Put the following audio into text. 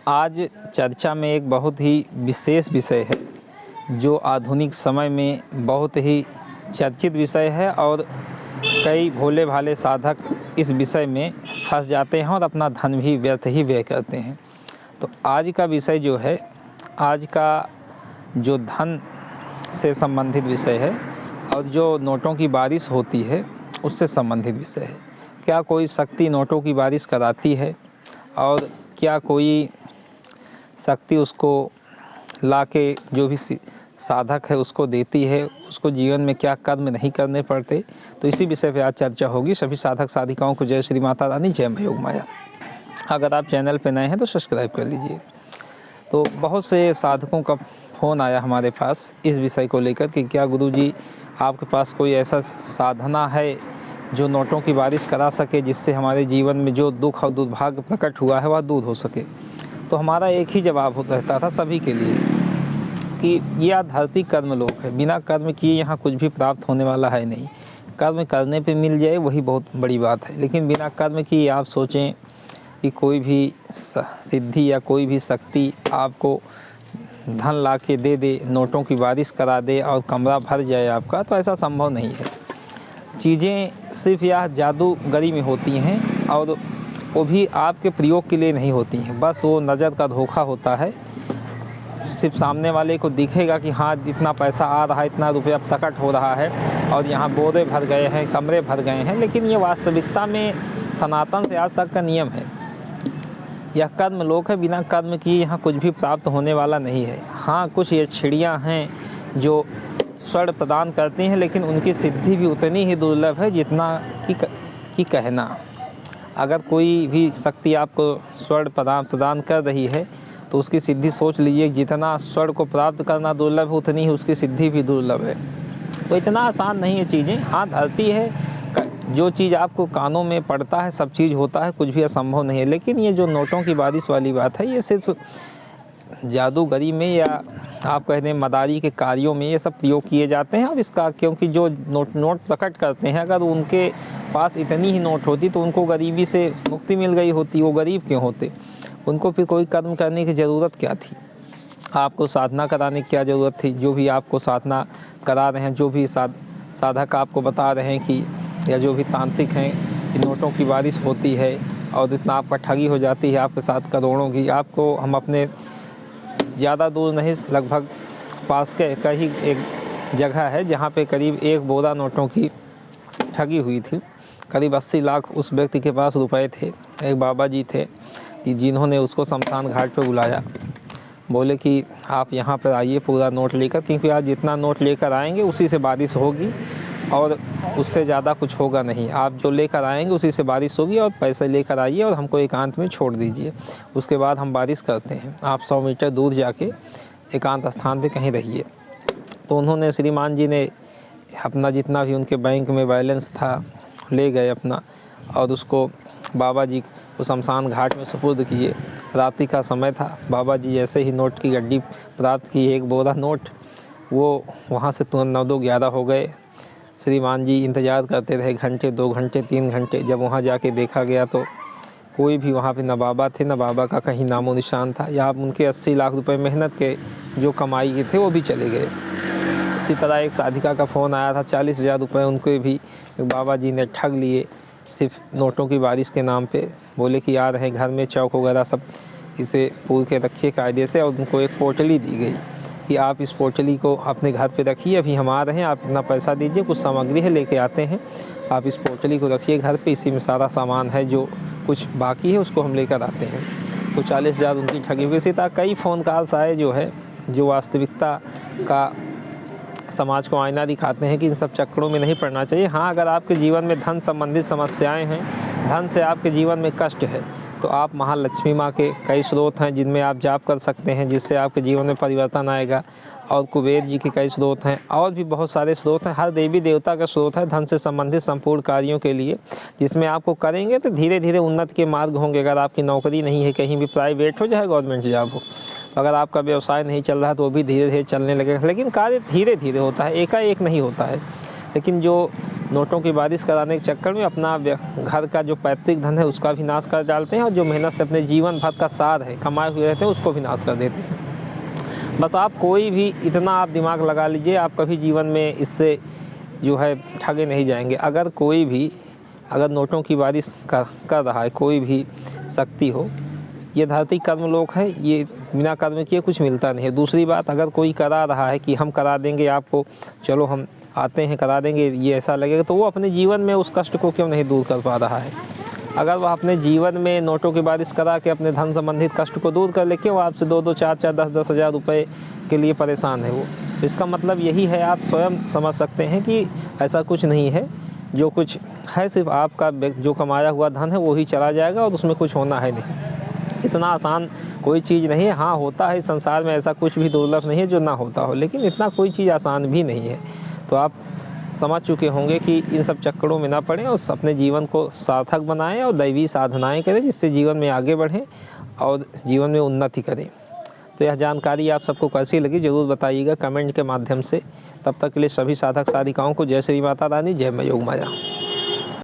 आज चर्चा में एक बहुत ही विशेष विषय है जो आधुनिक समय में बहुत ही चर्चित विषय है और कई भोले भाले साधक इस विषय में फंस जाते हैं और अपना धन भी व्यर्थ ही व्यय करते हैं। तो आज का विषय जो है, आज का जो धन से संबंधित विषय है और जो नोटों की बारिश होती है उससे संबंधित विषय है। क्या कोई शक्ति नोटों की बारिश कराती है और क्या कोई शक्ति उसको लाके जो भी साधक है उसको देती है, उसको जीवन में क्या कर्म नहीं करने पड़ते, तो इसी विषय पे आज चर्चा होगी। सभी साधक साधिकाओं को जय श्री माता रानी, जय मैं योग माया। अगर आप चैनल पे नए हैं तो सब्सक्राइब कर लीजिए। तो बहुत से साधकों का फ़ोन आया हमारे पास इस विषय को लेकर कि क्या गुरुजी आपके पास कोई ऐसा साधना है जो नोटों की बारिश करा सके, जिससे हमारे जीवन में जो दुख और दुर्भाग्य प्रकट हुआ है वह दूर हो सके। तो हमारा एक ही जवाब रहता था सभी के लिए कि यह धरती कर्म लोक है, बिना कर्म किए यहाँ कुछ भी प्राप्त होने वाला है नहीं। कर्म करने पे मिल जाए वही बहुत बड़ी बात है, लेकिन बिना कर्म किए आप सोचें कि कोई भी सिद्धि या कोई भी शक्ति आपको धन ला के दे दे, नोटों की बारिश करा दे और कमरा भर जाए आपका, तो ऐसा संभव नहीं है। चीज़ें सिर्फ यह जादूगरी में होती हैं और वो भी आपके प्रयोग के लिए नहीं होती हैं, बस वो नज़र का धोखा होता है। सिर्फ सामने वाले को दिखेगा कि हाँ इतना पैसा आ रहा है, इतना रुपया प्रकट हो रहा है और यहाँ बोरे भर गए हैं, कमरे भर गए हैं, लेकिन ये वास्तविकता में सनातन से आज तक का नियम है। यह कर्म लोक है, बिना कर्म किए यहाँ कुछ भी प्राप्त होने वाला नहीं है। हाँ, कुछ ये चिड़ियाँ हैं जो स्वर्ण प्रदान करती हैं, लेकिन उनकी सिद्धि भी उतनी ही दुर्लभ है जितना कि कहना। अगर कोई भी शक्ति आपको स्वर्ण प्रदान कर रही है तो उसकी सिद्धि सोच लीजिए, जितना स्वर्ण को प्राप्त करना दुर्लभ है उतनी ही उसकी सिद्धि भी दुर्लभ है। तो इतना आसान नहीं है चीज़ें। हाँ, धरती है, जो चीज़ आपको कानों में पड़ता है सब चीज़ होता है, कुछ भी असंभव नहीं है। लेकिन ये जो नोटों की बारिश वाली बात है, ये सिर्फ जादूगरी में या आप कह दें मदारी के कार्यों में ये सब प्रयोग किए जाते हैं। और इसका क्योंकि जो नोट प्रकट करते हैं, अगर उनके पास इतनी ही नोट होती तो उनको गरीबी से मुक्ति मिल गई होती। वो गरीब क्यों होते? उनको फिर कोई कर्म करने की ज़रूरत क्या थी? आपको साधना कराने की क्या ज़रूरत थी? जो भी आपको साधना करा रहे हैं, जो भी साधक आपको बता रहे हैं कि या जो भी तांत्रिक हैं कि नोटों की बारिश होती है और इतना आपका ठगी हो जाती है आपके साथ करोड़ों की। आपको हम अपने ज़्यादा दूर नहीं, लगभग पास के कहीं एक जगह है जहाँ पे करीब 1 बोरा नोटों की ठगी हुई थी। करीब 80 लाख उस व्यक्ति के पास रुपए थे। एक बाबा जी थे जिन्होंने उसको शमशान घाट पे बुलाया, बोले कि आप यहाँ पर आइए पूरा नोट लेकर, क्योंकि आप जितना नोट लेकर आएंगे उसी से बारिश होगी और उससे ज़्यादा कुछ होगा नहीं। आप जो लेकर आएंगे उसी से बारिश होगी और पैसे लेकर आइए और हमको एकांत में छोड़ दीजिए, उसके बाद हम बारिश करते हैं। आप 100 मीटर दूर जाके एकांत स्थान पे कहीं रहिए। तो उन्होंने, श्रीमान जी ने अपना जितना भी उनके बैंक में बैलेंस था ले गए अपना और उसको बाबा जी को शमशान घाट में सुपुर्द किए। रात्रि का समय था। बाबा जी जैसे ही नोट की गड्डी प्राप्त की, 1 बोरा नोट, वो वहाँ से तुरंत 9-11 हो गए। श्रीमान जी इंतज़ार करते रहे, घंटे, 2 घंटे, 3 घंटे। जब वहाँ जाके देखा गया तो कोई भी वहाँ पे न बाबा थे, न बाबा का कहीं नामो निशान था। यहाँ उनके 80 लाख रुपए मेहनत के जो कमाई के थे वो भी चले गए। इसी तरह एक साधिका का फ़ोन आया था, 40,000 रुपये उनको भी बाबा जी ने ठग लिए सिर्फ नोटों की बारिश के नाम पे। बोले कि आ रहे हैं घर में, चौक वगैरह सब इसे पूर के रखिए कायदे से। और उनको एक पोटली दी गई कि आप इस पोटली को अपने घर पे रखिए, अभी हम आ रहे हैं, आप इतना पैसा दीजिए, कुछ सामग्री है लेके आते हैं, आप इस पोटली को रखिए घर पे, इसी में सारा सामान है, जो कुछ बाकी है उसको हम लेकर आते हैं। तो 40,000 उनकी ठगी हुई। इसी तरह कई फ़ोन कॉल्स आए जो है, जो वास्तविकता का समाज को आईना दिखाते हैं कि इन सब चक्करों में नहीं पड़ना चाहिए। हाँ, अगर आपके जीवन में धन संबंधित समस्याएं हैं, धन से आपके जीवन में कष्ट है, तो आप महालक्ष्मी माँ के कई स्रोत हैं जिनमें आप जाप कर सकते हैं, जिससे आपके जीवन में परिवर्तन आएगा। और कुबेर जी के कई स्रोत हैं, और भी बहुत सारे स्रोत हैं। हर देवी देवता का स्रोत है धन से संबंधित संपूर्ण कार्यों के लिए, जिसमें आपको करेंगे तो धीरे धीरे उन्नति के मार्ग होंगे। अगर आपकी नौकरी नहीं है, कहीं भी प्राइवेट हो चाहे गवर्नमेंट जॉब हो, तो अगर आपका व्यवसाय नहीं चल रहा तो वो भी धीरे धीरे चलने लगेगा। लेकिन कार्य धीरे धीरे होता है, एकाएक नहीं होता है। लेकिन जो नोटों की बारिश कराने के चक्कर में अपना घर का जो पैतृक धन है उसका भी नाश कर डालते हैं, और जो मेहनत से अपने जीवन भर का सार है कमाए हुए रहते हैं उसको भी नाश कर देते हैं। बस आप कोई भी इतना आप दिमाग लगा लीजिए, आप कभी जीवन में इससे जो है ठगे नहीं जाएंगे। अगर कोई भी अगर नोटों की बारिश कर रहा है, कोई भी शक्ति हो, ये धरती कर्म लोक है, ये बिना कर्म किए कुछ मिलता नहीं है। दूसरी बात, अगर कोई करा रहा है कि हम करा देंगे आपको, चलो हम आते हैं करा देंगे, ये ऐसा लगेगा, तो वो अपने जीवन में उस कष्ट को क्यों नहीं दूर कर पा रहा है। अगर वह अपने जीवन में नोटों की बारिश करा के अपने धन संबंधित कष्ट को दूर कर ले, क्यों आपसे 2-2, 4-4, 10-10 हज़ार रुपये के लिए परेशान है वो। तो इसका मतलब यही है, आप स्वयं समझ सकते हैं कि ऐसा कुछ नहीं है। जो कुछ है सिर्फ आपका जो कमाया हुआ धन है वो ही चला जाएगा, और उसमें कुछ होना है नहीं। इतना आसान कोई चीज़ नहीं है। हाँ, होता है संसार में, ऐसा कुछ भी दुर्लभ नहीं है जो ना होता हो, लेकिन इतना कोई चीज़ आसान भी नहीं है। तो आप समझ चुके होंगे कि इन सब चक्करों में ना पड़ें और अपने जीवन को सार्थक बनाएं और दैवी साधनाएं करें, जिससे जीवन में आगे बढ़ें और जीवन में उन्नति करें। तो यह जानकारी आप सबको कैसी लगी ज़रूर बताइएगा कमेंट के माध्यम से। तब तक के लिए सभी साधक साधिकाओं को जय श्री माता रानी, जय मैं योग माया।